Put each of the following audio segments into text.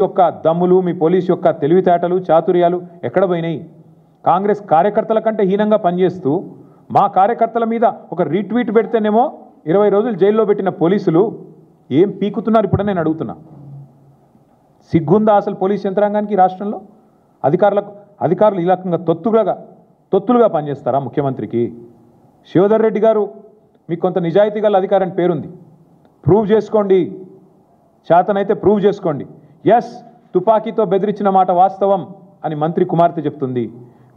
యొక్క దమ్ములు మీ పోలీస్ యొక్క తెలివితేటలు చాతుర్యాలు ఎక్కడ పోయినాయి? కాంగ్రెస్ కార్యకర్తల కంటే హీనంగా పనిచేస్తూ మా కార్యకర్తల మీద ఒక రీట్వీట్ పెడితేనేమో 20 రోజులు జైల్లో పెట్టిన పోలీసులు ఏం పీకుతున్నారు ఇప్పుడు నేను అడుగుతున్నా. సిగ్గుందా అసలు పోలీస్ యంత్రాంగానికి రాష్ట్రంలో? అధికారులు ఈ రకంగా తొత్తులుగా పనిచేస్తారా ముఖ్యమంత్రికి? శివధర్ రెడ్డి గారు మీకు కొంత నిజాయితీ గల అధికారం పేరుంది, ప్రూవ్ చేసుకోండి, చేతనైతే ప్రూవ్ చేసుకోండి. ఎస్, తుపాకీతో బెదిరించిన మాట వాస్తవం అని మంత్రి కుమార్తె చెప్తుంది.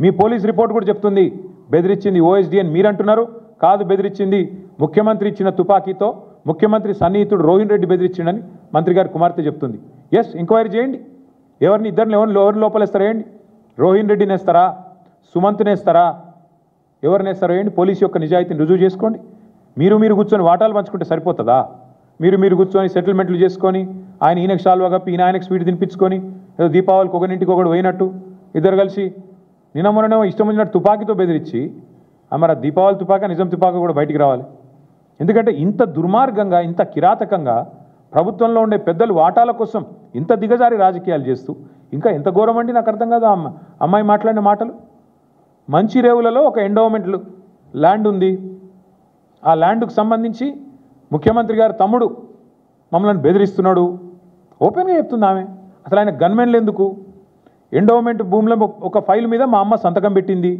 మీ పోలీస్ రిపోర్ట్ కూడా చెప్తుంది బెదిరించింది ఓఎస్డీ అని మీరు అంటున్నారు. కాదు, బెదిరించింది ముఖ్యమంత్రి ఇచ్చిన తుపాకీతో ముఖ్యమంత్రి సన్నిహితుడు రోహిన్ రెడ్డి బెదిరించిండని మంత్రి గారి కుమార్తె చెప్తుంది. ఎస్, ఎంక్వైరీ చేయండి. ఇద్దరిని ఎవరిని లోపలేస్తారా వేయండి? రోహిన్ రెడ్డిని వేస్తారా, సుమంత్ని వేస్తారా, ఎవరిని వేస్తారో వేయండి. పోలీసు యొక్క నిజాయితీని రుజువు చేసుకోండి. మీరు కూర్చొని వాటాలు పంచుకుంటే సరిపోతుందా? మీరు కూర్చొని సెటిల్మెంట్లు చేసుకొని ఆయన ఈయనకు షాల్వా కప్పి ఆయనకు స్వీట్ తినిపించుకొని ఏదో దీపావళికి ఒకరింటికి ఒకటి పోయినట్టు ఇద్దరు కలిసి నిన్నమొన్ననేమో ఇష్టం వచ్చినట్టు తుపాకీతో బెదిరించి మరి దీపావళి తుపాక నిజం తుపాక కూడా బయటికి రావాలి. ఎందుకంటే ఇంత దుర్మార్గంగా ఇంత కిరాతకంగా ప్రభుత్వంలో ఉండే పెద్దలు వాటాల కోసం ఇంత దిగజారి రాజకీయాలు చేస్తూ ఇంకా ఎంత ఘోరం అండి నాకు అర్థం కాదు. అమ్మాయి మాట్లాడిన మాటలు. మంచిరేవులలో ఒక ఎండోమెంట్ ల్యాండ్ ఉంది. ఆ ల్యాండ్కు సంబంధించి ముఖ్యమంత్రి గారు తమ్ముడు మమ్మల్ని బెదిరిస్తున్నాడు ఓపెన్గా చెప్తుంది ఆమె. అసలు ఆయన గన్మెన్లు ఎందుకు? ఎండోమెంట్ భూమిలో ఒక ఫైల్ మీద మా అమ్మ సంతకం పెట్టింది.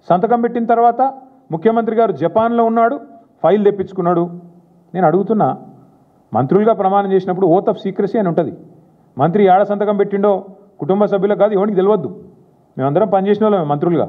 సంతకం పెట్టిన తర్వాత ముఖ్యమంత్రి గారు జపాన్లో ఉన్నాడు, ఫైల్ తెప్పించుకున్నాడు. నేను అడుగుతున్నా, మంత్రులుగా ప్రమాణం చేసినప్పుడు ఓత్ ఆఫ్ సీక్రసీ అని ఉంటుంది. మంత్రి ఏడ సంతకం పెట్టిండో కుటుంబ సభ్యులకు కాదు ఎవరికి తెలియద్దు. మేమందరం పనిచేసిన వాళ్ళమే మంత్రులుగా.